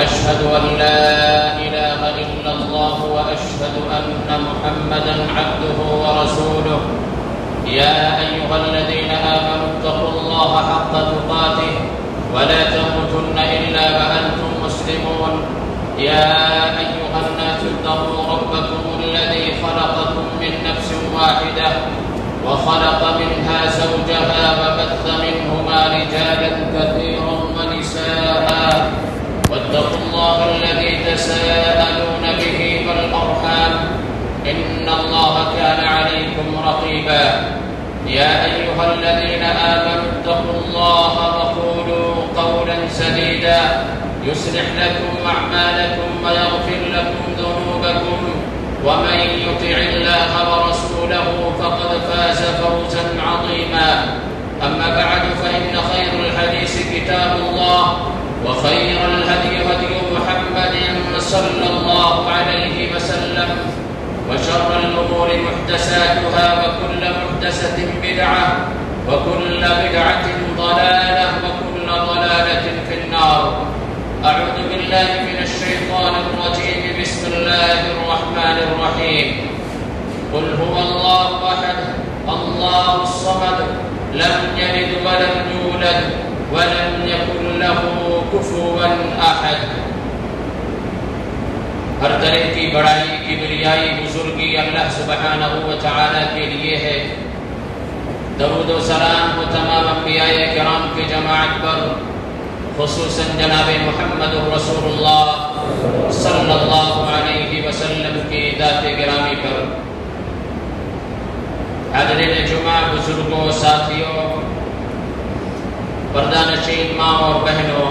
أشهد أن لا إله إلا الله وأشهد أن محمدا عبده ورسوله يا أيها الذين آمنوا اتقوا الله حق تقاته ولا تموتن إلا وأنتم مسلمون يا أيها الناس اتقوا ربكم الذي خلقكم من نفس واحدة وخلق منها زوجها وبث منهما رجالا كثيرا ونساء واتقوا الله الذي تساءلون به والأرحام إن الله كان عليكم رقيبا يا أيها الذين آمنوا اتقوا الله وقولوا قولا سديدا يصلح لكم أعمالكم ويغفر لكم ذنوبكم ومن يطع الله ورسوله فقد فاز فوزا عظيما أما بعد فإن خير الحديث كتاب الله وخير الهدي هدي محمد صلى الله عليه وسلم وشر الأمور محدثاتها وكل محدثة بدعة وكل بدعة ضلالة وكل ضلالة في النار أعوذ بالله من الشيطان الرجيم بسم الله الرحمن الرحيم قل هو الله أحد الله الصمد لم يلد ولم يولد ولم يكن له كفوا أحد ہر طرح کی بڑائی کبریائی بزرگی اللہ سبحانہ و تعالی کے لیے ہے۔ درود و سلام و تمام انبیاء کرام کی جماعت پر، خصوصاً جناب محمد رسول اللہ صلی اللہ علیہ وسلم کی ذات گرامی پر۔ حاضرین جمعہ، بزرگوں، ساتھیوں، پردہ نشین ماں اور بہنوں،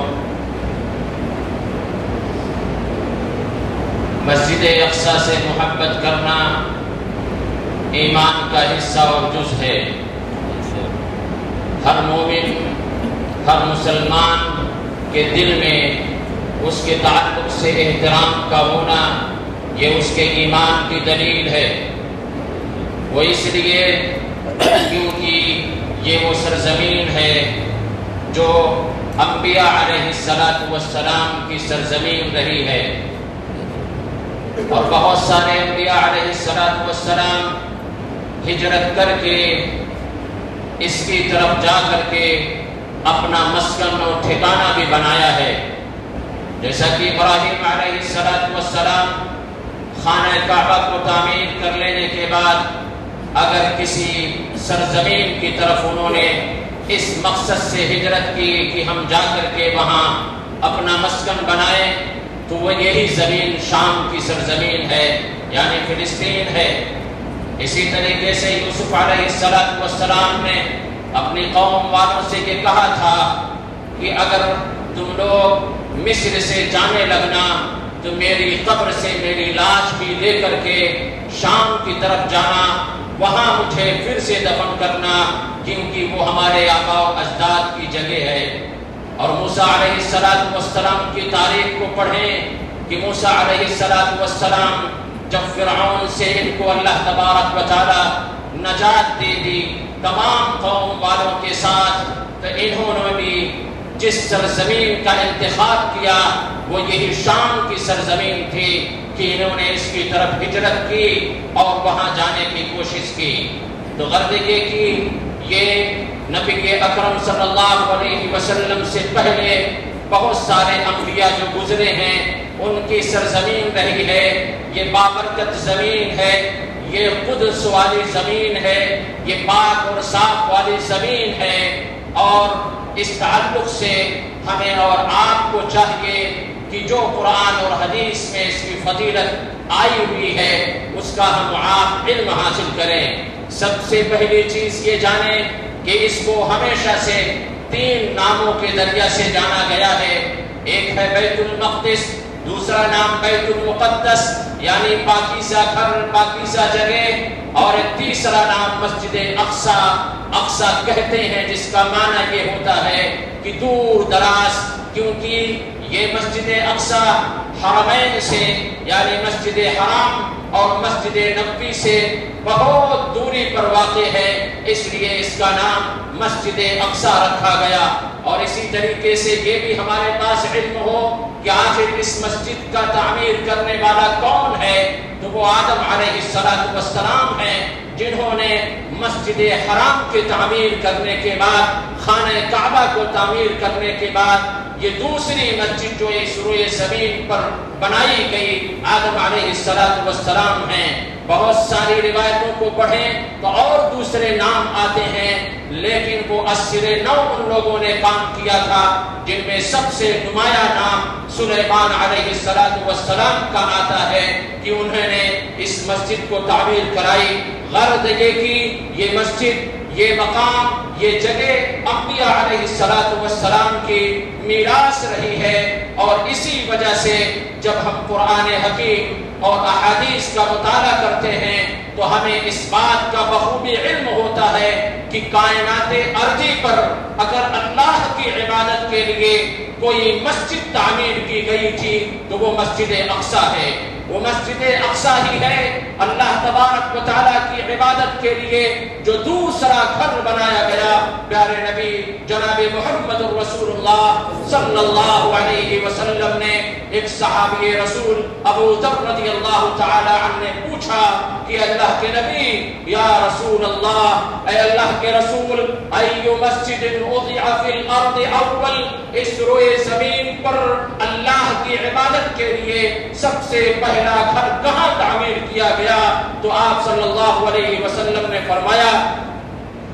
مسجد اقصی سے محبت کرنا ایمان کا حصہ اور جز ہے۔ ہر مومن، ہر مسلمان کے دل میں اس کے تعلق سے احترام کا ہونا یہ اس کے ایمان کی دلیل ہے۔ وہ اس لیے کیونکہ یہ وہ سرزمین ہے جو انبیاء علیہ السلام کی سرزمین رہی ہے، اور بہت سارے انبیاء علیہ السلام ہجرت کر کے اس کی طرف جا کر کے اپنا مسکن اور ٹھکانہ بھی بنایا ہے۔ جیسا کہ ابراہیم علیہ السلام خانہ کعبہ کو تعمیر کر لینے کے بعد اگر کسی سرزمین کی طرف انہوں نے اس مقصد سے ہجرت کی کہ ہم جا کر کے وہاں اپنا مسکن بنائیں، تو وہ یہی زمین شام کی سرزمین ہے، یعنی فلسطین ہے۔ اسی طریقے سے یوسف علیہ السلام نے اپنی قوم والوں سے یہ کہا تھا کہ اگر تم لوگ مصر سے جانے لگنا تو میری قبر سے میری لاش بھی لے کر کے شام کی طرف جانا، وہاں مجھے پھر سے دفن کرنا، کیونکہ وہ ہمارے آباء و اجداد کی جگہ ہے۔ اور موسیٰ علیہ السلام کی تاریخ کو پڑھیں کہ موسیٰ علیہ السلام جب فرعون سے ان کو اللہ تبارک و تعالی نجات دے دی تمام قوم والوں کے ساتھ، تو انہوں نے بھی جس سرزمین کا انتخاب کیا وہ یہی شام کی سرزمین تھی کہ انہوں نے اس کی طرف ہجرت کی اور وہاں جانے کی کوشش کی۔ تو غرض یہ کہ یہ نبی اکرم صلی اللہ علیہ وسلم سے پہلے بہت سارے انبیاء جو گزرے ہیں ان کی سرزمین رہی ہے، یہ بابرکت زمین ہے، یہ قدس والی زمین ہے، یہ پاک اور صاف والی زمین ہے، اور اس تعلق سے ہمیں اور آپ کو چاہیے کہ جو قرآن اور حدیث میں اس کی فضیلت آئی ہوئی ہے اس کا ہم آپ علم حاصل کریں۔ سب سے پہلی چیز یہ جانیں کہ اس کو ہمیشہ سے 3 ناموں کے ذریعے سے جانا گیا ہے۔ ایک ہے بیت المقدس، دوسرا نام بیت المقدس یعنی پاکیزہ گھر، پاکیزہ جگہ، اور ایک تیسرا نام مسجد اقصی، اقصی کہتے ہیں جس کا معنی یہ ہوتا ہے کہ دور دراز، کیونکہ یہ مسجد اقصی حرمین سے یعنی مسجد حرام اور مسجد نبوی سے بہت دوری پر واقع ہے، اس لیے اس کا نام مسجد اقصی رکھا گیا۔ اور اسی طریقے سے یہ بھی ہمارے پاس علم ہو کہ کہ آخر اس مسجد کا تعمیر کرنے والا کون ہے، تو وہ آدم علیہ السلام ہیں، جنہوں نے مسجد حرام کی تعمیر کرنے کے بعد، خانہ کعبہ کو تعمیر کرنے کے بعد، یہ دوسری مسجد جو اس روئے زمین پر بنائی گئی آدم علیہ السلام ہیں۔ بہت ساری روایتوں کو پڑھیں تو اور دوسرے نام آتے ہیں، لیکن وہ 89 ان لوگوں نے کام کیا تھا، جن میں سب سے نمایاں نام سلیمان علیہ السلام کا آتا ہے کہ انہوں نے اس مسجد کو تعمیر کرائی۔ غرض یہ کہ یہ مسجد، یہ مقام، یہ جگہ انبیاء علیہ السلام کی میراث رہی ہے، اور اسی وجہ سے جب ہم قرآن حکیم اور احادیث کا مطالعہ کرتے ہیں تو ہمیں اس بات کا بخوبی علم ہوتا ہے کہ کائنات ارضی پر اگر اللہ کی عبادت کے لیے کوئی مسجد تعمیر کی گئی تھی تو وہ مسجد اقصی ہے۔ وہ مسجد اقصی ہی ہے اللہ تبارک و تعالیٰ کی عبادت کے لیے جو دوسرا گھر بنایا گیا۔ پیارے نبی جناب محمد رسول اللہ صلی اللہ علیہ وسلم نے ایک صحابی رسول ابو ذر رضی اللہ تعالی عنہ نے پوچھا کہ اللہ کے نبی یا رسول اللہ، اے اللہ کے رسول، ایو مسجد وضع فی الارض اول، اس روئے زمین پر اللہ کی عبادت کے لیے سب سے پہلا گھر کہاں تعمیر کیا گیا؟ تو آپ صلی اللہ علیہ وسلم نے فرمایا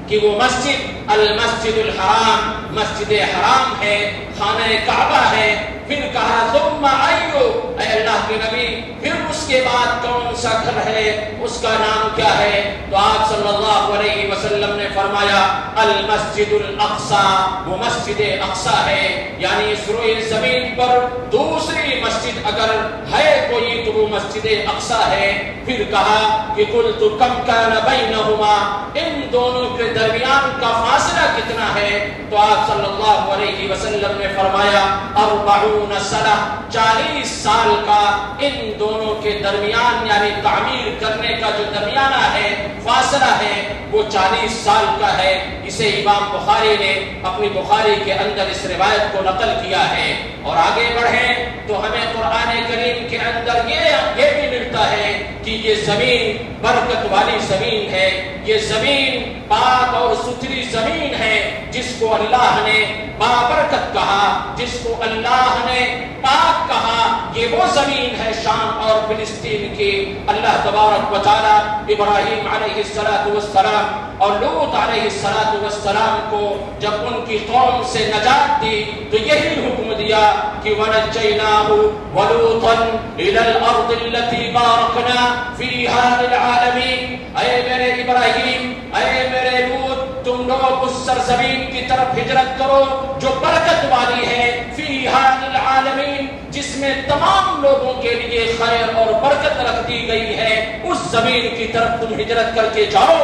کہ وہ مسجد المسجد الحرام، مسجد حرام ہے، خانہ کعبہ ہے۔ پھر کہا ثم ایو، اے اللہ کے نبی پھر اس کے بعد کون سا گھر ہے، اس کا نام کیا ہے؟ تو آپ صلی اللہ علیہ وسلم نے فرمایا المسجد الاقصی، وہ مسجد اقصی ہے، یعنی اس روئے زمین پر دوسری مسجد اگر ہے کوئی تو وہ مسجد اقصی ہے۔ پھر کہا کہ قلت کم کان بینہما، ان دونوں کے درمیان کا فاصلہ کتنا ہے؟ تو آپ صلی اللہ علیہ وسلم نے فرمایا 40 سنہ، 40 سال کا ان دونوں کے درمیان، یعنی تعمیر کرنے کا جو درمیانہ ہے، فاصلہ ہے، وہ 40 سال کا ہے۔ اسے امام بخاری نے اپنی بخاری کے اندر اس روایت کو نقل کیا ہے۔ اور آگے بڑھیں تو ہمیں قرآن کریم کے اندر یہ بھی ملتا ہے کہ یہ زمین برکت والی زمین ہے، یہ زمین پاک اور ستھری زمین ہے، جس کو اللہ نے بابرکت کہا، جس کو اللہ نے پاک کہا۔ یہ وہ زمین ہے شام اور فلسطین کی۔ اللہ تبارک و تعالی ابراہیم علیہ السلام اور لوط علیہ السلام کو جب ان کی قوم سے نجات دی تو یہی حکم دیا کہ وَنَجَّيْنَاهُ وَلُوطًا إِلَى الْأَرْضِ الَّتِي بَارَكْنَا فِيهَا لِلْعَالَمِينَ۔ اے میرے ابراہیم، اے میرے لوط، تم لوگ اس سرزمین کی طرف ہجرت کرو جو برکت والی ہے، فِيهَا لِلْعَالَمِينَ، جس میں تمام لوگوں کے لیے خیر اور برکت رکھ دی گئی ہے۔ اس زمین کی طرف تم ہجرت کر کے جاؤ،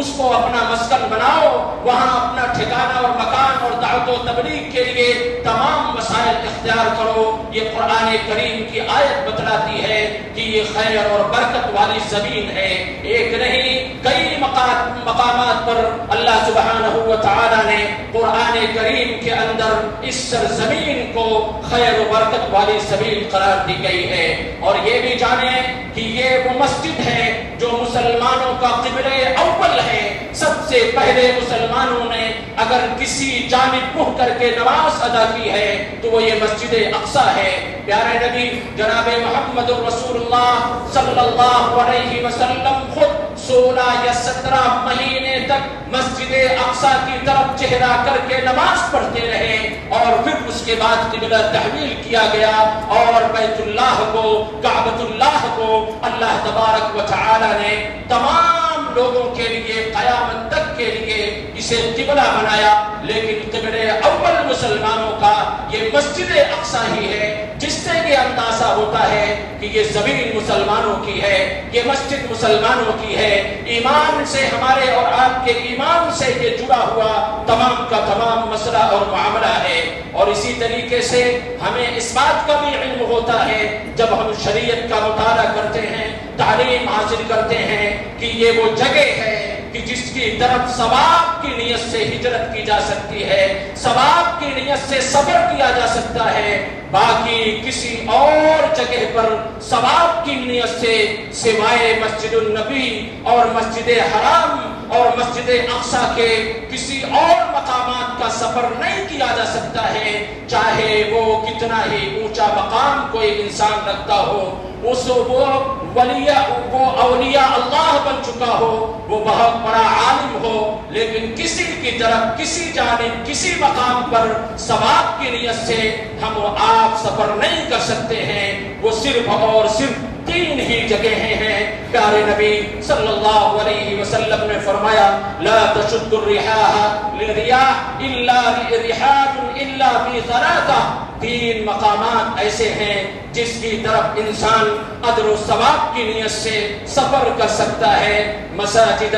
اس کو اپنا مسکن بناؤ، وہاں اپنا ٹھکانہ اور مکان اور دعوت و تبلیغ کے لیے تمام وسائل اختیار کرو۔ یہ قرآن کریم کی آیت بتلاتی ہے کہ یہ خیر اور برکت والی زمین ہے۔ ایک نہیں کئی مقامات پر اللہ سبحانہ و تعالی نے قرآن کریم کے اندر اس سرزمین کو خیر و برکت والی زمین قرار دی گئی ہے۔ اور یہ بھی جانیں کہ یہ وہ مسجد ہے جو مسلمانوں کا قبلہ اول ہے۔ سب سے پہلے مسلمانوں نے اگر کسی جانب منہ کر کے نماز ادا کی ہے تو وہ یہ مسجد اقصی ہے۔ پیارے نبی جناب محمد رسول اللہ صلی اللہ علیہ وسلم خود 16 یا 17 مہینے تک مسجد اقصی کی طرف چہرہ کر کے نماز پڑھتے رہے، اور پھر اس کے بعد قبلہ تحویل کیا گیا اور بیت اللہ کو، کعبۃ اللہ کو اللہ تبارک و تعالی نے تمام لوگوں کے لیے قیامت تک کے لیے اسے قبلہ بنایا۔ لیکن قبلہ اول مسلمانوں کا یہ مسجد اقصی ہی ہے، جس سے یہ اندازہ ہوتا ہے کہ یہ زمین مسلمانوں کی ہے، یہ مسجد مسلمانوں کی ہے۔ ایمان سے ہمارے اور آپ کے ایمان سے یہ جڑا ہوا تمام کا تمام مسئلہ اور معاملہ ہے۔ اور اسی طریقے سے ہمیں اس بات کا بھی علم ہوتا ہے جب ہم شریعت کا مطالعہ کرتے ہیں، تعلیم حاصل کرتے ہیں کہ یہ وہ جگہ ہے کہ جس کی طرف ثواب کی نیت سے ہجرت کی جا سکتی ہے، ثواب کی نیت سے سفر کیا جا سکتا ہے، باقی کسی اور جگہ پر ثواب کی نیت سے سوائے مسجد النبی اور مسجد حرام اور مسجد اقصی کے کسی اور مقامات کا سفر نہیں کیا جا سکتا ہے، چاہے وہ کتنا ہی اونچا مقام کوئی انسان رکھتا ہو، وہ اولیاء اللہ بن چکا ہو، وہ بہت بڑا عالم ہو، لیکن کسی کی طرف کسی جانب کسی مقام پر ثواب کی نیت سے ہم و آپ سفر نہیں کر سکتے ہیں۔ وہ صرف اور صرف 3 ہی جگہیں ہیں۔ پیارے نبی صلی اللہ علیہ وسلم نے فرمایا لا تشد الرحال للرياح الا رحال الا في ثلاثه، 3 مقامات ایسے ہیں جس کی طرف انسان اجر و ثواب کی نیت سے سفر کر سکتا ہے۔ مساجد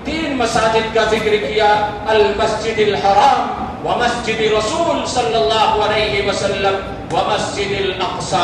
3 مساجد کا ذکر کیا، المسجد الحرام ومسجد رسول صلی اللہ علیہ وسلم ومسجد الاقصی،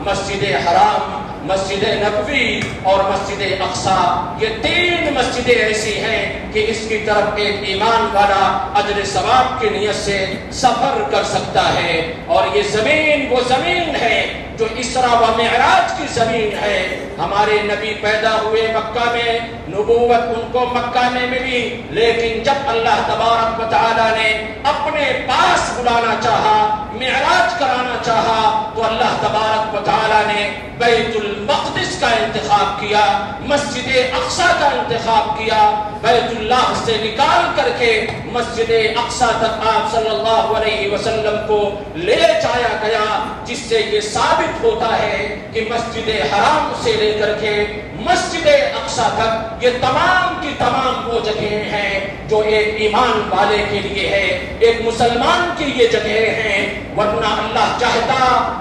مسجد حرام، مسجد نبوی اور مسجد اقصی، یہ 3 مسجدیں ایسی ہیں کہ اس کی طرف ایک ایمان والا اجر ثواب کی نیت سے سفر کر سکتا ہے۔ اور یہ زمین وہ زمین ہے جو اسراء و معراج کی زمین ہے۔ ہمارے نبی پیدا ہوئے مکہ میں، نبوت ان کو مکہ میں ملی، لیکن جب اللہ تبارک و تعالی نے اپنے پاس بلانا چاہا، معراج کرانا چاہا، تو اللہ تبارک و تعالی نے بیت المقدس کا انتخاب کیا، مسجد اقصی کا انتخاب کیا، بیت اللہ سے نکال کر کے مسجد اقصی تک آپ صلی اللہ علیہ وسلم کو لے جایا گیا، جس سے یہ ثابت ہوتا ہے کہ مسجد حرام سے لے کر کے مسجد اقصی تک یہ تمام کی تمام وہ جگہیں ہیں جو ایک ایمان والے کے لیے ہے، ایک مسلمان کی یہ جگہیں ہیں۔ ورنہ اللہ چاہتا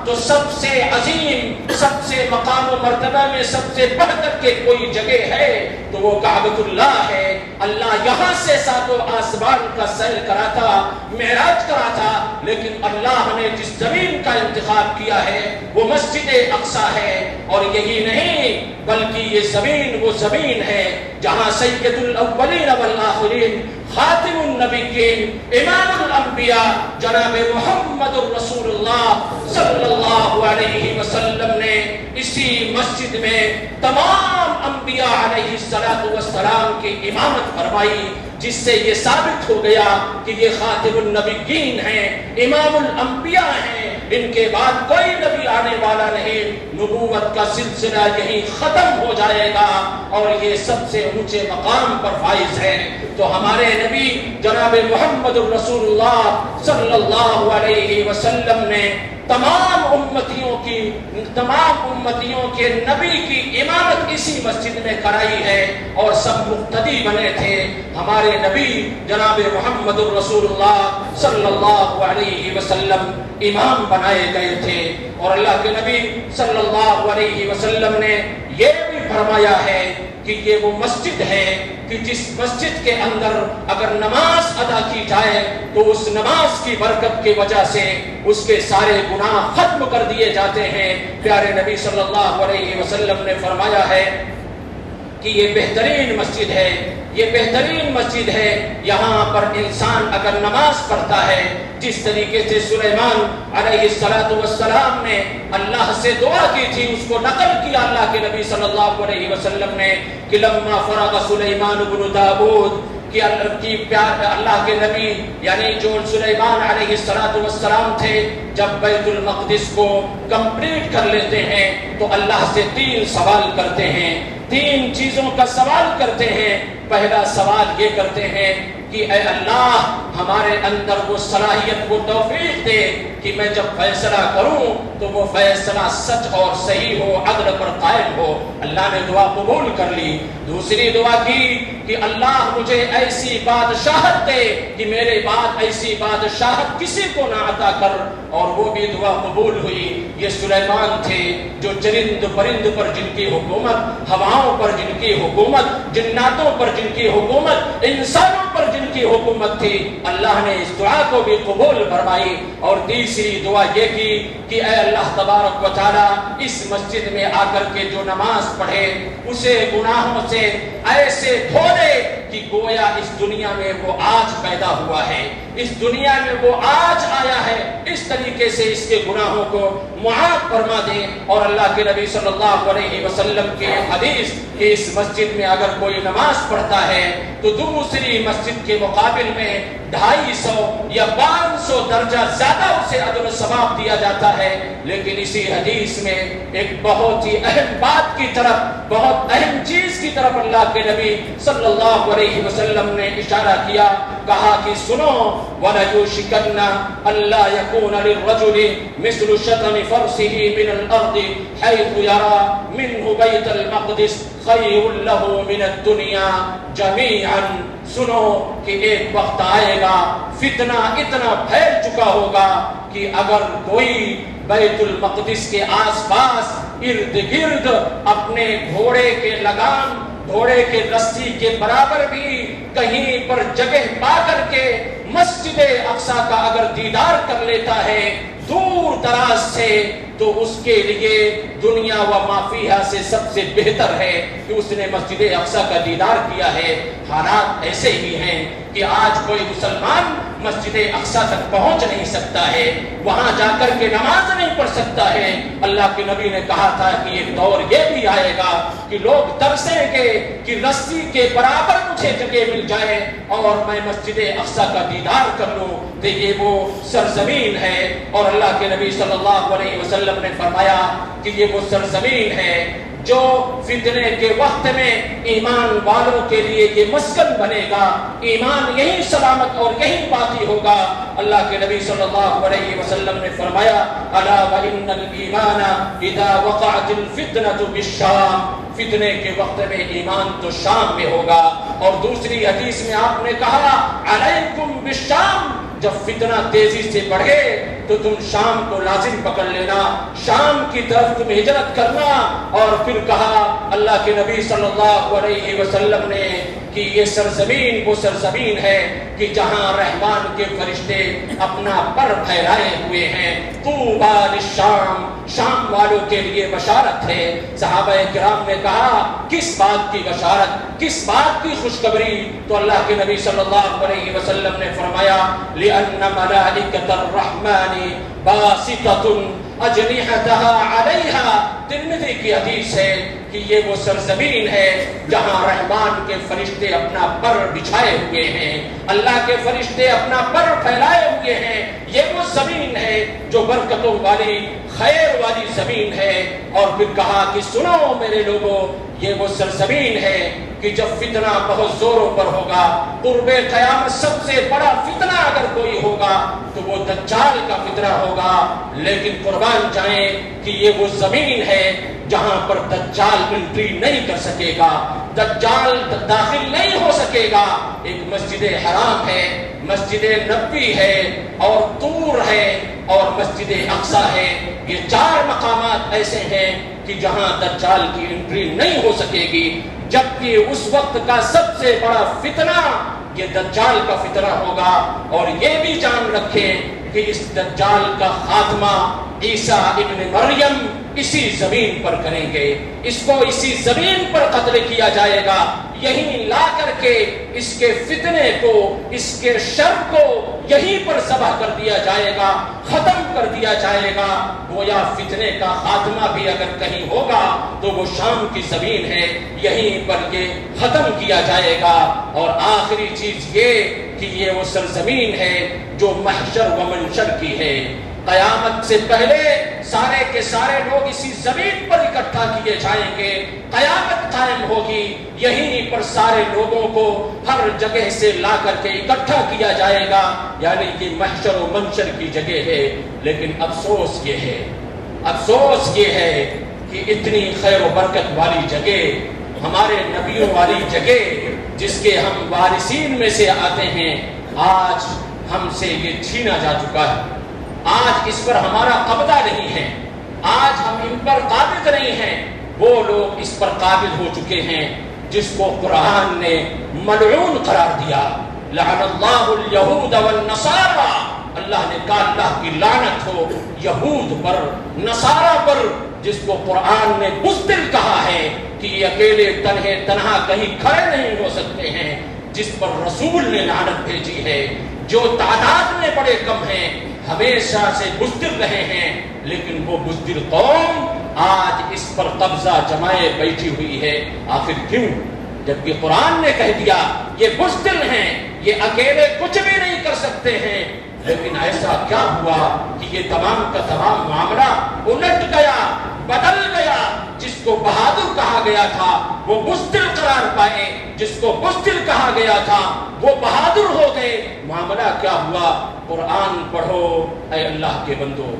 تو سب سے عظیم، سب سے مقام و مرتبہ میں سب سے بڑھ کر کے کوئی جگہ ہے تو وہ کعبۃ اللہ ہے۔ اللہ یہاں سے 7 آسمان کا سیر کراتا، معراج کراتا، لیکن اللہ نے جس زمین کا انتخاب کیا ہے وہ مسجد اقصی ہے۔ اور یہی نہیں بلکہ یہ زمین وہ زمین ہے جہاں سید الاولین والآخرین، خاتم النبیین، امام الانبیاء جناب محمد الرسول اللہ صلی اللہ علیہ وسلم نے اسی مسجد میں تمام انبیاء علیہ السلام کی امامت فرمائی، جس سے یہ ثابت ہو گیا کہ یہ خاتم النبیین ہیں، امام الانبیاء ہیں، ان کے بعد کوئی نبی آنے والا نہیں، نبوت کا سلسلہ یہی ختم ہو جائے گا اور یہ سب سے اونچے مقام پر فائز ہے۔ تو ہمارے نبی جناب محمد الرسول اللہ صلی اللہ علیہ وسلم نے تمام امتیوں کے نبی کی امامت اسی مسجد میں کرائی ہے اور سب مقتدی بنے تھے۔ ہمارے نبی جناب محمد الرسول اللہ صلی اللہ علیہ وسلم امام بنائے گئے تھے، اور اللہ کے نبی صلی اللہ علیہ وسلم نے یہ بھی فرمایا ہے کہ یہ وہ مسجد ہے کہ جس مسجد کے اندر اگر نماز ادا کی جائے تو اس نماز کی برکت کی وجہ سے اس کے سارے گناہ ختم کر دیے جاتے ہیں۔ پیارے نبی صلی اللہ علیہ وسلم نے فرمایا ہے کہ یہ بہترین مسجد ہے، یہ بہترین مسجد ہے، یہاں پر انسان اگر نماز پڑھتا ہے جس طریقے سے سلیمان علیہ السلام نے اللہ سے دعا کی تھی، اس کو نقل کیا اللہ کے نبی صلی اللہ علیہ وسلم نے کہ لما فرغ سلیمان بن داود، کہ اللہ کے نبی یعنی جو سلیمان علیہ السلام تھے، جب بیت المقدس کو کمپلیٹ کر لیتے ہیں تو اللہ سے 3 سوال کرتے ہیں، 3 چیزوں کا سوال کرتے ہیں۔ پہلا سوال یہ کرتے ہیں کہ اے اللہ ہمارے اندر وہ صلاحیت، وہ توفیق دے کہ میں جب فیصلہ کروں تو وہ فیصلہ سچ اور صحیح ہو، عدل پر قائم ہو۔ اللہ نے دعا قبول کر لی۔ دوسری دعا کی کہ اللہ مجھے ایسی بادشاہت دے کہ میرے بعد ایسی بادشاہت کسی کو نہ عطا کر، اور وہ بھی دعا قبول ہوئی۔ یہ سلیمان تھے جو چرند پرند پر جن کی حکومت، ہواؤں پر جن کی حکومت، جناتوں پر جن کی حکومت، انسانوں پر جن کی حکومت تھی، اللہ نے اس دعا کو بھی قبول فرمائی۔ اور تیسری دعا یہ کی کہ اے اللہ تبارک و تعالیٰ، اس مسجد میں آ کر کے جو نماز پڑھے اسے گناہوں سے ایسے دھو دے کہ گویا اس دنیا میں وہ آج پیدا ہوا ہے، اس دنیا میں وہ آج آیا ہے، اس طریقے سے اس کے گناہوں کو معاف فرما دے۔ اور اللہ کے نبی صلی اللہ علیہ وسلم کی حدیث کہ اس مسجد میں اگر کوئی نماز پڑھتا ہے تو دوسری مسجد کے مقابل میں 250 یا 500 درجہ زیادہ اسے اجر و ثواب دیا جاتا ہے۔ لیکن اسی حدیث میں ایک بہت ہی اہم بات کی طرف، بہت اہم چیز کی طرف اللہ کے نبی صلی اللہ علیہ وسلم نے اشارہ کیا، کہا کہ سنو وَلَيُوشِكَنَّ أَلَّا يَكُونَ لِلرَّجُلِ مِثْلُ شَطْنِ فَرْسِهِ مِنَ الْأَرْضِ حَيْثُ يَرَى مِنْهُ بَيْتَ الْمَقْدِسِ خَيْرٌ لَهُ مِنَ الدُّنْيَا جَمِيعًا۔ سنو کہ ایک وقت آئے گا، فتنہ اتنا پھیل چکا ہوگا کہ اگر کوئی بیت المقدس کے آس پاس ارد گرد اپنے گھوڑے کے لگام، گھوڑے کے رسی کے برابر بھی کہیں پر جگہ پا کر کے مسجد اقصی کا اگر دیدار کر لیتا ہے دور دراز سے، تو اس کے لیے دنیا و ما فیہا سے سب سے بہتر ہے کہ اس نے مسجد اقصی کا دیدار کیا ہے۔ حالات ایسے ہی ہیں کہ آج کوئی مسلمان مسجد اقصی تک پہنچ نہیں سکتا ہے، وہاں جا کر کے نماز نہیں پڑھ سکتا ہے۔ اللہ کے نبی نے کہا تھا کہ ایک دور یہ بھی آئے گا کہ لوگ ترسیں گے کہ رسی کے برابر مجھے جگہ مل جائے اور میں مسجد اقصی کا دیدار کر لوں، تو یہ وہ سرزمین ہے۔ اور اللہ کے نبی صلی اللہ علیہ وسلم نے فرمایا کہ یہ وہ سرزمین ہے جو فتنے کے وقت میں ایمان والوں کے لیے یہ مسکن بنے گا، ایمان یہی سلامت اور یہی باقی ہوگا۔ اللہ کے نبی صلی اللہ علیہ وسلم نے فرمایا الا وان الایمان اذا وقعت الفتنة بالشام، فتنے کے وقت میں ایمان تو شام میں ہوگا۔ اور دوسری حدیث میں آپ نے کہا علیکم بالشام، جب فتنہ تیزی سے بڑھے تو تم شام کو لازم پکڑ لینا، شام کی طرف تم ہجرت کرنا۔ اور پھر کہا اللہ کے نبی صلی اللہ علیہ وسلم نے کہ یہ سرزمین وہ سرزمین ہے کہ جہاں رحمان کے فرشتے اپنا پر پھیلائے ہوئے ہیں۔ طوبی للشام، شام والوں کے لیے بشارت ہے۔ صحابہ کرام نے کہا کس بات کی بشارت، کس بات کی خوشخبری؟ تو اللہ کے نبی صلی اللہ علیہ وسلم نے فرمایا لأن ملائکۃ الرحمن باسطۃ اجنحتها علیہا، ترمذی کی حدیث ہے کہ یہ وہ سرزمین ہے جہاں رحمان کے فرشتے اپنا پر بچھائے ہوئے ہیں، اللہ کے فرشتے اپنا پر پھیلائے ہوئے ہیں۔ یہ وہ زمین ہے جو برکتوں والی، خیر والی زمین ہے۔ اور پھر کہا کہ سنو میرے لوگوں، یہ وہ سرزمین ہے کہ جب فتنہ بہت زوروں پر ہوگا، قرب قیامت سب سے بڑا فتنہ اگر کوئی ہوگا تو وہ دجال کا فتنہ ہوگا۔ لیکن قربان جائیں کہ یہ وہ زمین ہے جہاں پر دجال انٹری نہیں کر سکے گا، دجال داخل نہیں ہو سکے گا۔ ایک مسجد حرام ہے، مسجد نبوی ہے، اور طور ہے، اور مسجد اقصی ہے۔ یہ 4 مقامات ایسے ہیں کہ جہاں دجال کی انٹری نہیں ہو سکے گی، جبکہ اس وقت کا سب سے بڑا فتنہ یہ دجال کا فتنہ ہوگا۔ اور یہ بھی جان رکھیں کہ اس دجال کا خاتمہ عیسیٰ ابن مریم اسی زمین پر کریں گے، اس کو اسی زمین پر قتل کیا جائے گا، یہیں لا کر کے اس کے فتنے کو، اس کے شر کو یہیں پر ذبح کر دیا جائے گا، ختم کر دیا جائے گا۔ گویا فتنے کا خاتمہ بھی اگر کہیں ہوگا تو وہ شام کی زمین ہے، یہیں پر یہ ختم کیا جائے گا۔ اور آخری چیز یہ کہ یہ وہ سرزمین ہے جو محشر و منشر کی ہے۔ قیامت سے پہلے سارے کے سارے لوگ اسی زمین پر اکٹھا کیے جائیں گے، قیامت قائم ہوگی، یہیں پر سارے لوگوں کو ہر جگہ سے لا کر کے اکٹھا کیا جائے گا، یعنی کہ محشر و منشر کی جگہ ہے۔ لیکن افسوس یہ ہے، افسوس یہ ہے کہ اتنی خیر و برکت والی جگہ، ہمارے نبیوں والی جگہ جس کے ہم وارثین میں سے آتے ہیں، آج ہم سے یہ چھینا جا چکا ہے۔ آج اس پر ہمارا قبضہ نہیں ہے، آج ہم ان پر قابض نہیں ہیں۔ وہ لوگ اس پر قابض ہو چکے ہیں جس کو قرآن نے ملعون قرار دیا، لعن اللہ الیہود والنصارى، اللہ نے کہا اللہ کی لعنت ہو یہود پر، نصارہ پر، جس کو قرآن نے بزدل کہا ہے کہ یہ اکیلے تنہا کہیں کھڑے نہیں ہو سکتے ہیں، جس پر رسول نے لعنت بھیجی ہے، جو تعداد میں بڑے کم ہیں، ہمیشہ سے بزدل رہے ہیں، لیکن وہ بزدل قوم آج اس پر قبضہ جمائے بیٹھی ہوئی ہے۔ آخر کیوں؟ جبکہ قرآن نے کہہ دیا یہ بزدل ہیں، یہ اکیلے کچھ بھی نہیں کر سکتے ہیں، لیکن ایسا کیا ہوا کہ یہ تمام کا تمام معاملہ الٹ گیا، بدل گیا۔ جس کو بہادر کہا گیا تھا وہ بزدل قرار پائے، جس کو بزدل کہا گیا تھا وہ بہادر ہو گئے۔ معاملہ کیا ہوا؟ قرآن پڑھو اے اللہ کے بندو،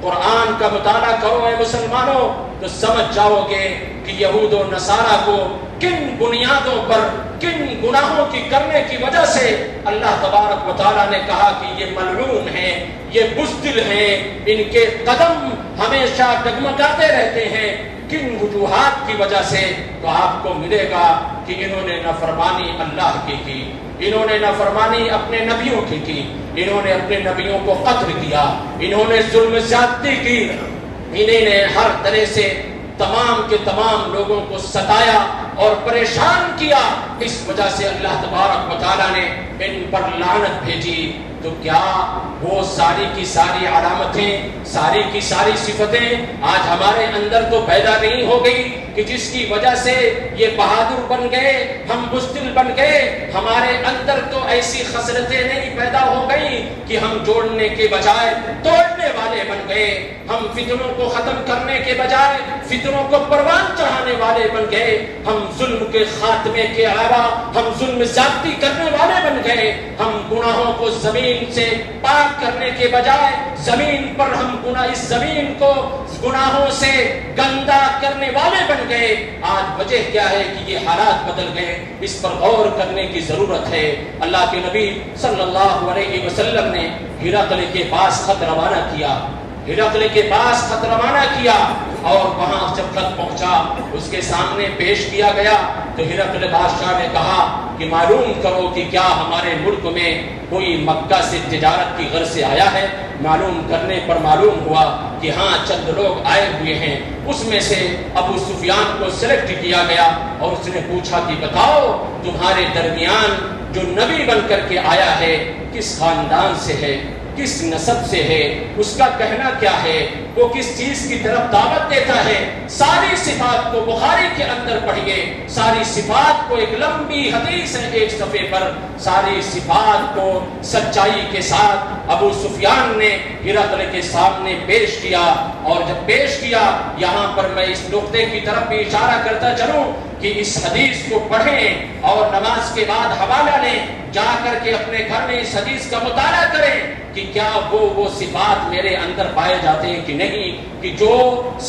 قرآن کا مطالعہ کرو اے مسلمانوں، تو سمجھ جاؤ گے کہ یہود و نصارہ کو کن بنیادوں پر، کن گناہوں کی کرنے کی وجہ سے اللہ تبارک و تعالیٰ نے کہا کہ یہ ملعون ہیں، یہ بزدل ہیں، ان کے قدم ہمیشہ ڈگمگاتے رہتے ہیں۔ کن وجوہات کی وجہ سے؟ تو آپ کو ملے گا کہ انہوں نے نافرمانی اللہ کی، انہوں نے نافرمانی اپنے نبیوں کی، انہوں نے اپنے نبیوں کو قتل کیا، انہوں نے ظلم زیادتی کی، انہیں نے ہر طرح سے تمام کے تمام لوگوں کو ستایا اور پریشان کیا۔ اس وجہ سے اللہ تبارک و تعالیٰ نے ان پر لعنت بھیجی۔ تو کیا وہ ساری کی ساری علامتیں، ساری کی ساری صفتیں آج ہمارے اندر تو پیدا نہیں ہو گئی کہ جس کی وجہ سے یہ بہادر بن گئے، ہم بزدل بن گئے؟ ہمارے اندر تو ایسی خصلتیں نہیں پیدا ہو گئی کہ ہم جوڑنے کے بجائے توڑنے والے بن گئے، ہم فتنوں کو ختم کرنے کے بجائے فتنوں کو پروان چڑھانے والے بن گئے، ہم ظلم کے خاتمے کے علاوہ ہم ظلم زیادتی کرنے والے بن گئے، ہم گناہوں کو زمین سے پاک کرنے کے بجائے زمین پر ہم اس زمین کو گناہوں سے گندا کرنے والے بن گئے۔ آج وجہ کیا ہے کہ یہ حالات بدل گئے؟ اس پر غور کرنے کی ضرورت ہے۔ اللہ کے نبی صلی اللہ علیہ وسلم نے ہرقل کے پاس خط روانہ کیا، ہرقل کے پاس خط روانہ کیا، اور وہاں جب خط پہنچا اس کے سامنے پیش کیا گیا تو ہرقل بادشاہ نے کہا کہ معلوم کرو کہ کیا ہمارے ملک میں کوئی مکہ سے تجارت کی غرض سے آیا ہے۔ معلوم کرنے پر معلوم ہوا کہ ہاں چند لوگ آئے ہوئے ہیں۔ اس میں سے ابو سفیان کو سلیکٹ کیا گیا اور اس نے پوچھا کہ بتاؤ تمہارے درمیان جو نبی بن کر کے آیا ہے کس خاندان سے ہے، کس نسب سے ہے، اس کا کہنا کیا ہے، وہ کس چیز کی طرف دعوت دیتا ہے۔ ساری صفات کو بخاری کے اندر پڑھیے، ساری صفات کو، ایک لمبی حدیث ہے ایک صفحے پر، ساری صفات کو سچائی کے ساتھ ابو سفیان نے ہرقل کے سامنے پیش کیا۔ اور جب پیش کیا، یہاں پر میں اس نقطے کی طرف بھی اشارہ کرتا چلوں کہ اس حدیث کو پڑھیں اور نماز کے بعد حوالہ لیں، جا کر کے اپنے گھر میں اس حدیث کا مطالعہ کریں کہ کیا وہ صفات میرے اندر پائے جاتے ہیں کہ نہیں، کہ جو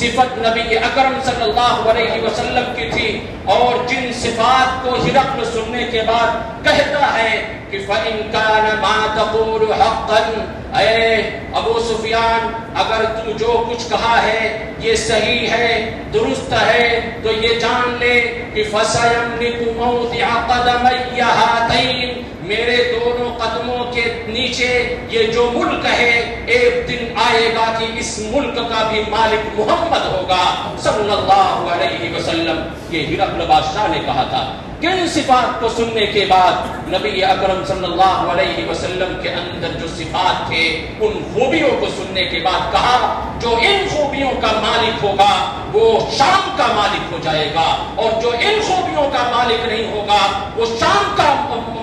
صفت نبی اکرم صلی اللہ علیہ وسلم کی تھی اور جن صفات کو ہرقل سننے کے بعد کہتا ہے کہ فَإِن كَانَ مَا تَقُولُ حَقًّا، اے ابو سفیان اگر تو جو کچھ کہا ہے یہ صحیح ہے، درست ہے، تو یہ جان لے کہ فَسَيَمْلِكُ مَوْضِعَ قَدَمَيَّ هَاتَيْنِ، میرے دونوں قدموں کے نیچے یہ جو ملک ہے ایک دن آئے گا کہ اس ملک کا بھی مالک محمد ہوگا صلی اللہ علیہ وسلم۔ یہ ہرقل بادشاہ نے کہا تھا۔ کن صفات کو سننے کے بعد نبی اکرم صلی اللہ علیہ وسلم کے اندر جو صفات تھے ان خوبیوں کو سننے کے بعد کہا جو ان خوبیوں کا مالک ہوگا وہ شام کا مالک ہو جائے گا، اور جو ان خوبیوں کا مالک نہیں ہوگا وہ شام کا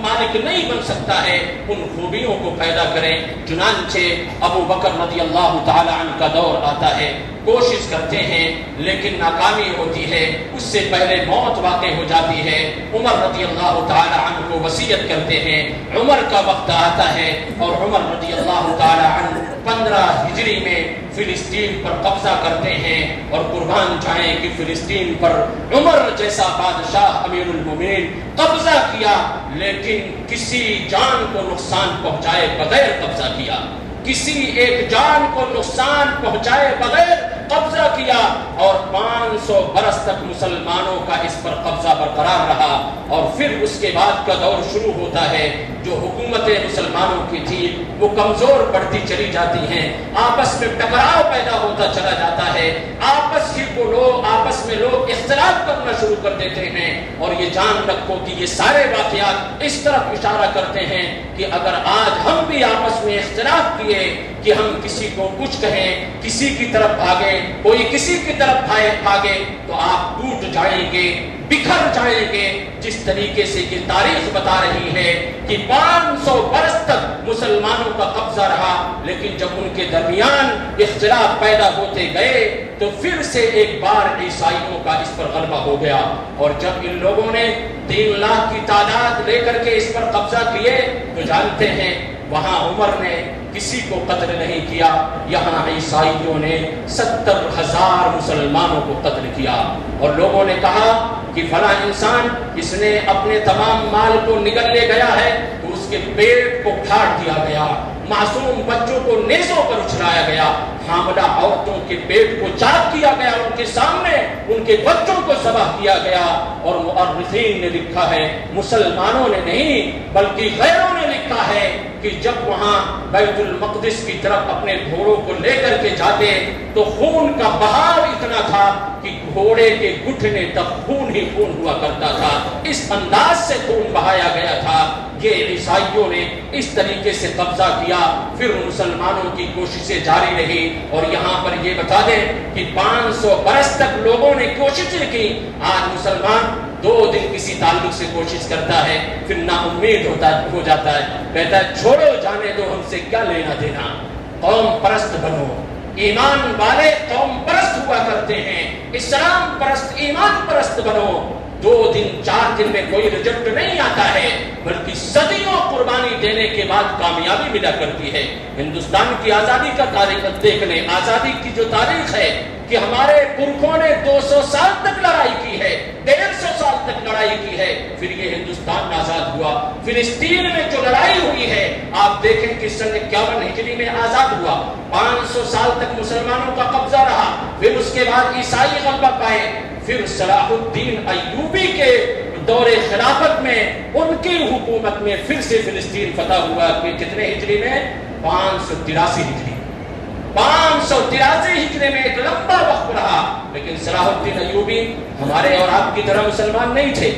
مالک نہیں بن سکتا ہے۔ ان خوبیوں کو پیدا کریں۔ چنانچہ ابو بکر رضی اللہ تعالی عنہ کا دور آتا ہے، کوشش کرتے ہیں لیکن ناکامی ہوتی ہے، اس سے پہلے موت واقع ہو جاتی ہے۔ عمر رضی اللہ تعالی عنہ کو وصیت کرتے ہیں، عمر کا وقت آتا ہے اور عمر رضی اللہ تعالی عنہ 15 ہجری میں فلسطین پر قبضہ کرتے ہیں، اور قربان جائیں کہ فلسطین پر عمر جیسا بادشاہ امیر المومنین قبضہ کیا، لیکن کسی جان کو نقصان پہنچائے بغیر قبضہ کیا، کسی ایک جان کو نقصان پہنچائے بغیر قبضہ کیا، اور 500 برس تک مسلمانوں کا اس پر قبضہ برقرار رہا، اور پھر اس کے بعد کا دور شروع ہوتا ہے۔ جو حکومتیں مسلمانوں کی تھی وہ کمزور پڑتی چلی جاتی ہیں، آپس میں ٹکراؤ پیدا ہوتا چلا جاتا ہے، آپس میں لوگ اختلاف کرنا شروع کر دیتے ہیں۔ اور یہ جان رکھو کہ یہ سارے واقعات اس طرف اشارہ کرتے ہیں کہ اگر آج ہم بھی آپس میں اختلاف کیے کہ ہم کسی کو کچھ کہیں، کسی کی طرف بھاگے، کوئی کسی کی طرف بھاگے، تو آپ ٹوٹ جائیں گے، بکھر جائیں گے۔ جس طریقے سے یہ تاریخ بتا رہی ہے کہ 500 برس تک مسلمانوں کا قبضہ رہا، لیکن جب ان کے درمیان اختلاف پیدا ہوتے گئے تو پھر سے ایک بار عیسائیوں کا اس پر غلبہ ہو گیا۔ اور جب ان لوگوں نے 3 لاکھ کی تعداد لے کر کے اس پر قبضہ کیے تو جانتے ہیں وہاں عمر نے کسی کو قتل نہیں کیا، یہاں عیسائیوں نے 70,000 مسلمانوں کو قتل کیا۔ اور لوگوں نے کہا کہ فلاں انسان اس نے اپنے تمام مال کو نگل لے گیا ہے، تو اس کے پیٹ کو پھاڑ دیا گیا، معصوم بچوں کو نیزوں پر اچھلایا گیا، حاملہ عورتوں کے پیٹ کو چاک کیا گیا، ان کے سامنے ان کے بچوں کو ذبح کیا گیا۔ اور مؤرخین نے لکھا ہے، مسلمانوں نے نہیں بلکہ غیروں نے لکھا ہے کہ جب وہاں بیت المقدس کی طرف اپنے گھوڑوں کو لے کر کے جاتے تو خون کا بہاؤ اتنا تھا کہ گھوڑے کے گھٹنے تک خون ہی خون ہوا کرتا تھا، اس انداز سے خون بہایا گیا تھا۔ یہ عیسائیوں نے اس طریقے سے قبضہ کیا، پھر مسلمانوں کی کوششیں جاری رہی۔ اور یہاں پر یہ بتا دیں کہ 500 برس تک لوگوں نے کوششیں کی۔ آج مسلمان 2 دن کسی تعلق سے کوشش کرتا ہے، پھر نا امید ہو جاتا ہے، کہتا ہے چھوڑو جانے دو، ہم سے کیا لینا دینا۔ قوم پرست بنو، ایمان والے قوم پرست ہوا کرتے ہیں، اسلام پرست، ایمان پرست بنو۔ 2 دن 4 دن میں کوئی رزلٹ نہیں آتا ہے، بلکہ صدیوں قربانی دینے کے بعد کامیابی ملا کرتی ہے۔ ہندوستان کی آزادی کا تاریخ دیکھ لیں، آزادی کی جو تاریخ ہے کہ ہمارے پرکھوں نے 200 سال تک لڑائی کی ہے، 150 سال تک لڑائی کی ہے، پھر یہ ہندوستان آزاد ہوا۔ فلسطین میں جو لڑائی ہوئی ہے آپ دیکھیں کہ سن 51 ہجری میں آزاد ہوا، 500 سال تک مسلمانوں کا قبضہ رہا، پھر اس کے بعد عیسائی غلبہ پائے، پھر صلاح الدین ایوبی کے دور خلافت میں ان کی حکومت میں پھر سے فلسطین فتح ہوا کہ کتنے ہجری میں؟ 583 ہجری 583 ہجری میں ایک لمبا وقت رہا۔ لیکن صلاح الدین ایوبی ہمارے اور آپ کی طرح مسلمان نہیں تھے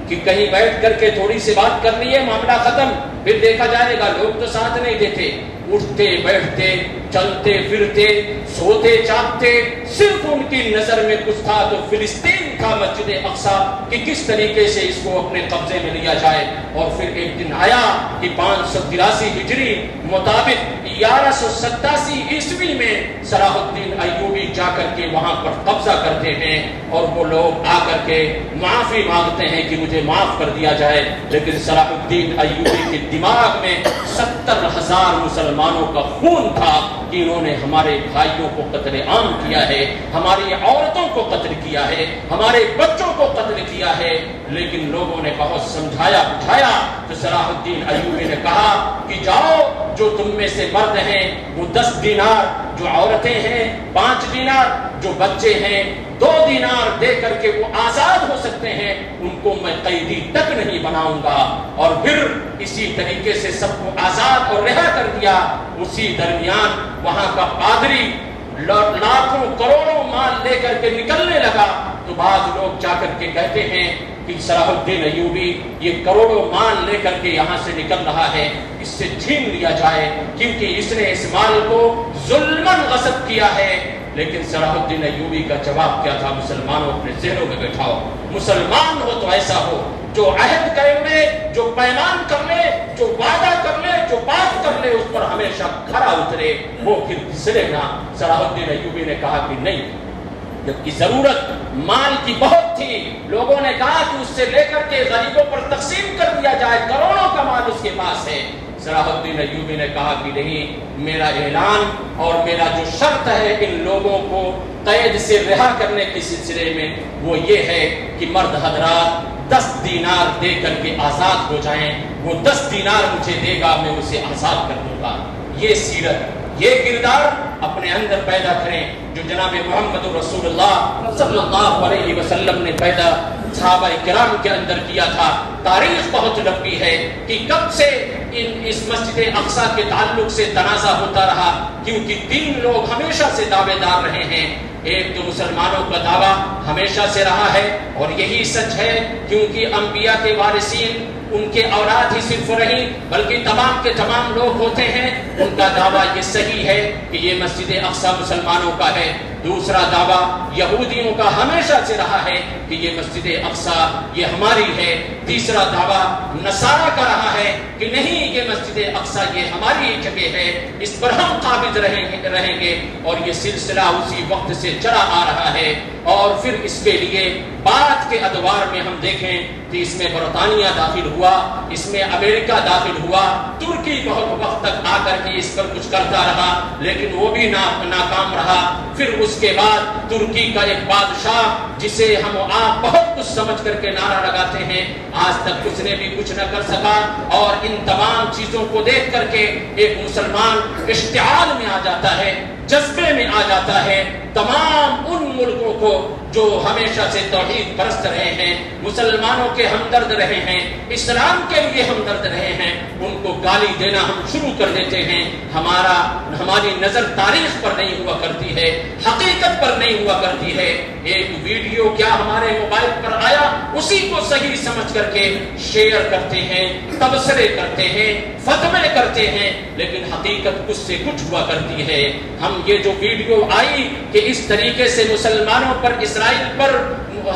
کہ کہیں بیٹھ کر کے تھوڑی سی بات کر لیے معاملہ ختم، پھر دیکھا جائے گا۔ لوگ تو ساتھ نہیں دیتے، اٹھتے بیٹھتے، چلتے پھرتے، سوتے چاہتے، صرف ان کی نظر میں کچھ تھا تو فلسطین تھا، مسجد اقصیٰ، کہ کس طریقے سے اس کو اپنے قبضے میں لیا جائے۔ اور پھر ایک دن آیا کہ 583 ہجری مطابق 1187 عیسوی میں صلاح الدین ایوبی جا کر کے وہاں پر قبضہ کرتے ہیں، اور وہ لوگ آ کر کے معافی مانگتے ہیں کہ مجھے معاف کر دیا جائے۔ لیکن صلاح الدین ایوبی کے دماغ میں 70,000 مسلمانوں کا خون تھا کہ انہوں نے ہمارے بھائیوں کو قتل عام کیا ہے، ہماری عورتوں کو قتل کیا ہے، ہمارے بچوں کو قتل کیا ہے۔ لیکن لوگوں نے بہت سمجھایا بجھایا تو صلاح الدین ایوبی نے کہا کہ جاؤ، جو تم میں سے مرد ہیں وہ 10 دینار، جو عورتیں ہیں 5 دینار، جو بچے ہیں 2 دینار دے کر کے وہ آزاد ہو سکتے ہیں، ان کو میں قیدی تک نہیں بناؤں گا۔ اور پھر اسی طریقے سے سب کو آزاد اور رہا کر دیا۔ اسی درمیان وہاں کا پادری لاکھوں کروڑوں مال لے کر کے نکلنے لگا، تو بعض لوگ جا کر کے کہتے ہیں کہ صلاح الدین ایوبی یہ کروڑوں مال لے کر کے یہاں سے نکل رہا ہے، اس سے چھین لیا جائے، کیونکہ اس نے اس مال کو ظلماً غصب کیا ہے۔ لیکن صلاح الدین ایوبی کا جواب کیا تھا؟ مسلمانوں اپنے ذہنوں میں بیٹھاؤ، مسلمان ہو تو ایسا ہو جو عہد کرے لے، جو پیمان کر لے، جو وعدہ کر لے، جو بات کر لے، اس پر ہمیشہ کھڑا اترے، وہ پھر پھسلے نہ۔ صلاح الدین ایوبی نے کہا کہ نہیں، جبکہ ضرورت مال کی بہت تھی، لوگوں نے کہا کہ اس سے لے کر کے غریبوں پر تقسیم کر دیا جائے، کروڑوں کا مال اس کے پاس ہے۔ صلاح الدین ایوبی نے کہا کہ نہیں، میرا اعلان اور میرا جو شرط ہے ان لوگوں کو قید سے رہا کرنے کے سلسلے میں وہ یہ ہے کہ مرد حضرات 10 دینار دے کر کے آزاد ہو جائیں، وہ 10 دینار مجھے دے گا، میں اسے آزاد کر دوں گا۔ یہ سیرت، یہ کردار اپنے اندر پیدا کریں۔ جو جناب محمد رسول اللہ صلی اللہ علیہ وسلم نے پیدا صحابہ کرام کے اندر کیا تھا۔ تاریخ بہت لمبی ہے کہ کب سے اس مسجد اقصیٰ کے تعلق سے تنازع ہوتا رہا، کیونکہ 3 لوگ ہمیشہ سے دعوے دار رہے ہیں۔ ایک تو مسلمانوں کا دعویٰ ہمیشہ سے رہا ہے اور یہی سچ ہے، کیونکہ انبیاء کے وارثین ان کے اولاد ہی صرف نہیں بلکہ تمام کے تمام لوگ ہوتے ہیں، ان کا دعویٰ یہ صحیح ہے کہ یہ مسجد اقصیٰ مسلمانوں کا ہے۔ دوسرا دعویٰ یہودیوں کا ہمیشہ سے رہا ہے کہ یہ مسجد اقصیٰ یہ ہماری ہے۔ تیسرا دعویٰ نصارہ کا رہا ہے کہ نہیں، یہ مسجد اقصیٰ یہ ہماری جگہ ہے، اس پر ہم قابض رہیں گے، اور یہ سلسلہ اسی وقت سے چلا آ رہا ہے۔ اور پھر اس کے لیے بعد کے ادوار میں ہم دیکھیں کہ اس میں برطانیہ داخل ہوا، اس میں امریکہ داخل ہوا، ترکی بہت وقت تک آ کر کے اس پر کچھ کرتا رہا لیکن وہ بھی ناکام رہا۔ پھر اس کے بعد ترکی کا ایک بادشاہ جسے ہم آپ بہت کچھ سمجھ کر کے نعرہ لگاتے ہیں، آج تک اس نے بھی کچھ نہ کر سکا، اور ان تمام چیزوں کو دیکھ کر کے ایک مسلمان اشتعال میں آ جاتا ہے، جذبے میں آ جاتا ہے۔ تمام ان ملکوں کو جو ہمیشہ سے توحید پرست رہے ہیں، مسلمانوں کے ہمدرد رہے ہیں، اسلام کے لیے ہمدرد رہے ہیں، ان کو گالی دینا ہم شروع کر دیتے ہیں۔ ہماری نظر تاریخ پر نہیں ہوا کرتی ہے، حقیقت پر نہیں ہوا کرتی ہے۔ ایک ویڈیو کیا ہمارے موبائل پر آیا، اسی کو صحیح سمجھ کر کے شیئر کرتے ہیں، تبصرے کرتے ہیں، فتوے کرتے ہیں، لیکن حقیقت کچھ سے کچھ ہوا کرتی ہے۔ ہم یہ جو ویڈیو آئی کہ اس طریقے سے مسلمانوں پر اسرائیل پر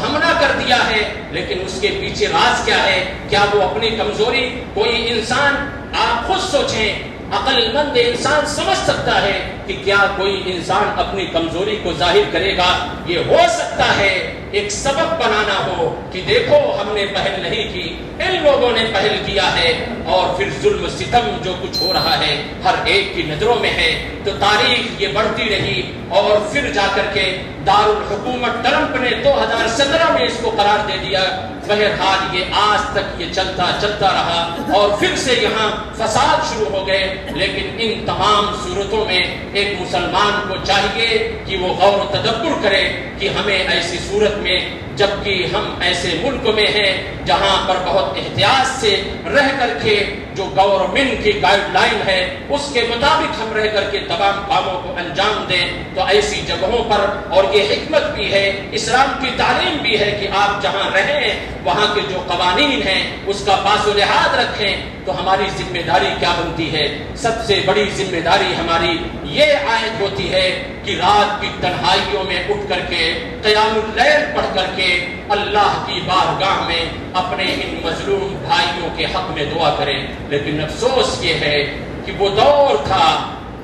حملہ کر دیا ہے، لیکن اس کے پیچھے راز کیا ہے؟ کیا وہ اپنی کمزوری کوئی انسان، آپ خود سوچیں، عقل مند انسان سمجھ سکتا ہے کہ کیا کوئی انسان اپنی کمزوری کو ظاہر کرے گا؟ یہ ہو سکتا ہے ایک سبب بنانا ہو کہ دیکھو ہم نے پہل نہیں کی، ان لوگوں نے پہل کیا ہے، اور پھر ظلم ستم جو کچھ ہو رہا ہے ہر ایک کی نظروں میں ہے۔ تو تاریخ یہ بڑھتی رہی، اور پھر جا کر کے دارالحکومت ٹرمپ نے 2017 میں اس کو قرار دے دیا۔ بہرحال یہ آج تک یہ چلتا رہا، اور پھر سے یہاں فساد شروع ہو گئے۔ لیکن ان تمام صورتوں میں ایک مسلمان کو چاہیے کہ وہ غور و تدبر کرے کہ ہمیں ایسی صورت میں، جبکہ ہم ایسے ملک میں ہیں جہاں پر بہت احتیاط سے رہ کر کے جو گورنمنٹ کی گائیڈ لائن ہے اس کے مطابق ہم رہ کر کے تمام کاموں کو انجام دیں، تو ایسی جگہوں پر، اور یہ حکمت بھی ہے، اسلام کی تعلیم بھی ہے کہ آپ جہاں رہیں وہاں کے جو قوانین ہیں اس کا پاس و لحاظ رکھیں۔ تو ہماری ذمہ داری کیا بنتی ہے؟ سب سے بڑی ذمہ داری ہماری یہ عائد ہوتی ہے کہ رات کی تنہائیوں میں اٹھ کر کے قیام اللیل پڑھ کر کے اللہ کی بارگاہ میں اپنے ان مظلوم بھائیوں کے حق میں دعا کریں۔ لیکن افسوس یہ ہے کہ وہ دور تھا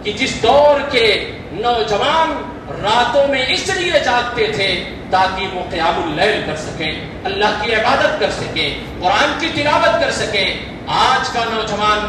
کہ جس دور کے نوجوان راتوں میں اس لیے جاگتے تھے تاکہ وہ قیام اللیل کر سکیں، اللہ کی عبادت کر سکیں، قرآن کی تلاوت کر سکیں۔ آج کا نوجوان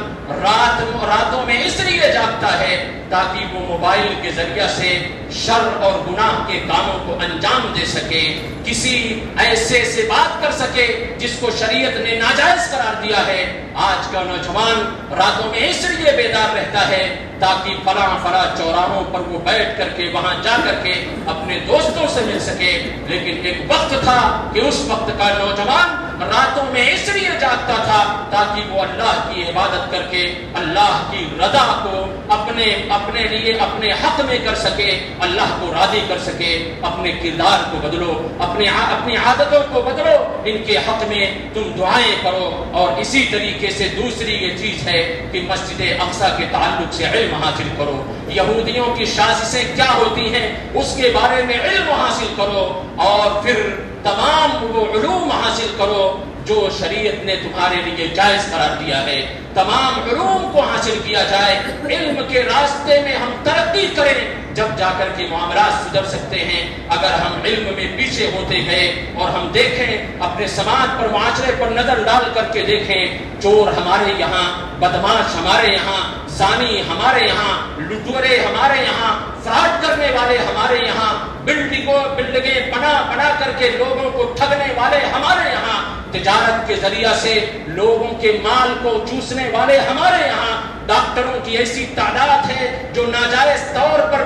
راتوں میں اس لیے جاگتا ہے تاکہ وہ موبائل کے ذریعے سے شر اور گناہ کے کاموں کو انجام دے سکے، کسی ایسے سے بات کر سکے جس کو شریعت نے ناجائز قرار دیا ہے۔ آج کا نوجوان راتوں میں اس لیے بیدار رہتا ہے تاکہ فلاں چوراہوں پر وہ بیٹھ کر کے وہاں جا کر کے اپنے دوستوں سے مل سکے۔ لیکن ایک وقت تھا کہ اس وقت کا نوجوان راتوں میں اس لیے جاگتا تھا تاکہ وہ اللہ کی عبادت کر کے اللہ کی رضا کو اپنے لیے اپنے حق میں کر سکے، اللہ کو راضی کر سکے۔ اپنے کردار کو بدلو، اپنی عادتوں کو بدلو، ان کے حق میں تم دعائیں کرو۔ اور اسی طریقے سے دوسری یہ چیز ہے کہ مسجد اقصیٰ کے تعلق سے علم حاصل کرو، یہودیوں کی سازشیں کیا ہوتی ہیں اس کے بارے میں علم حاصل کرو، اور پھر تمام وہ علوم حاصل کرو جو شریعت نے تمہارے لیے جائز قرار دیا ہے۔ تمام علوم کو حاصل کیا جائے، علم کے راستے میں ہم ترقی کریں، جب جا کر کے معاملات سدھر سکتے ہیں۔ اگر ہم علم میں پیچھے ہوتے گئے اور ہم دیکھیں اپنے سماج پر، معاشرے پر نظر ڈال کر کے دیکھیں، چور ہمارے یہاں، بدماش ہمارے یہاں، زانی ہمارے یہاں، لٹورے ہمارے یہاں، فراڈ کرنے والے ہمارے یہاں، بلڈنگیں بنا کر کے لوگوں کو ٹھگنے والے ہمارے یہاں، تجارت کے ذریعہ سے لوگوں کے مال کو چوسنے والے ہمارے یہاں ڈاکٹروں کی ایسی تعداد ہے جو ناجائز طور پر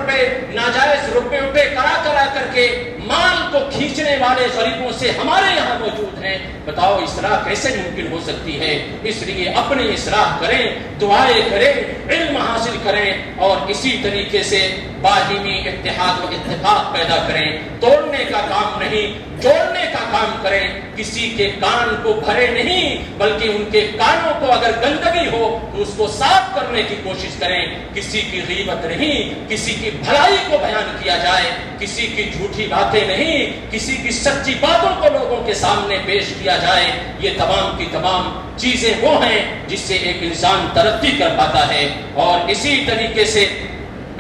ناجائز روپے کرا کر کے مال کو کھینچنے والے غریبوں سے ہمارے یہاں موجود ہیں. بتاؤ اصلاح کیسے ممکن ہو سکتی ہے؟ اس لیے اپنی اصلاح کریں، دعائیں کریں، علم حاصل کریں اور اسی طریقے سے باہمی اتحاد و اتفاق پیدا کریں. توڑنے کا کام نہیں، جوڑنے کا کام کریں. کسی کے کان کو بھرے نہیں بلکہ ان کے کانوں کو اگر گندگی ہو تو اس کو صاف کرنے کی کوشش کریں. کسی کی غیبت نہیں، کسی کی بھلائی کو بیان کیا جائے، کسی کی جھوٹی باتیں نہیں، کسی کی سچی باتوں کو لوگوں کے سامنے پیش کیا جائے. یہ تمام کی تمام چیزیں وہ ہیں جس سے ایک انسان ترقی کر پاتا ہے. اور اسی طریقے سے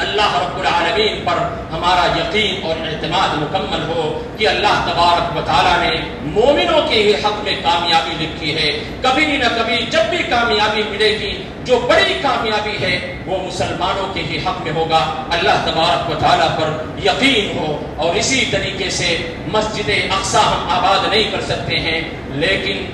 اللہ رب العالمین پر ہمارا یقین اور اعتماد مکمل ہو کہ اللہ تبارک و تعالیٰ نے مومنوں کے ہی حق میں کامیابی لکھی ہے. کبھی نہ کبھی جب بھی کامیابی ملے گی، جو بڑی کامیابی ہے وہ مسلمانوں کے ہی حق میں ہوگا. اللہ تبارک و تعالیٰ پر یقین ہو. اور اسی طریقے سے مسجد اقصی ہم آباد نہیں کر سکتے ہیں، لیکن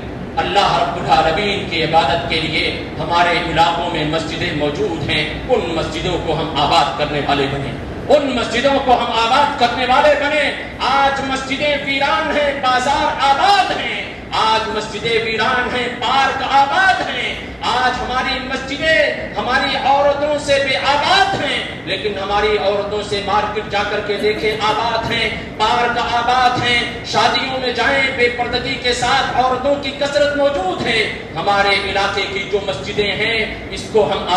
اللہ رب العالمین کی عبادت کے لیے ہمارے علاقوں میں مسجدیں موجود ہیں. ان مسجدوں کو ہم آباد کرنے والے بنیں، ان مسجدوں کو ہم آباد کرنے والے بنیں. آج مسجدیں ویران ہیں، بازار آباد ہیں. آج مسجدیں ویران ہیں، پارک آباد ہیں. آج ہماری مسجدیں ہماری عورتوں سے بے آباد ہیں، لیکن ہماری عورتوں سے مارکیٹ جا کر کے دیکھیں آباد ہیں، پارک آباد ہیں. شادیوں میں جائیں، بے پردگی کے ساتھ عورتوں کی کثرت موجود ہے. ہمارے علاقے کی جو مسجدیں ہیں اس کو ہم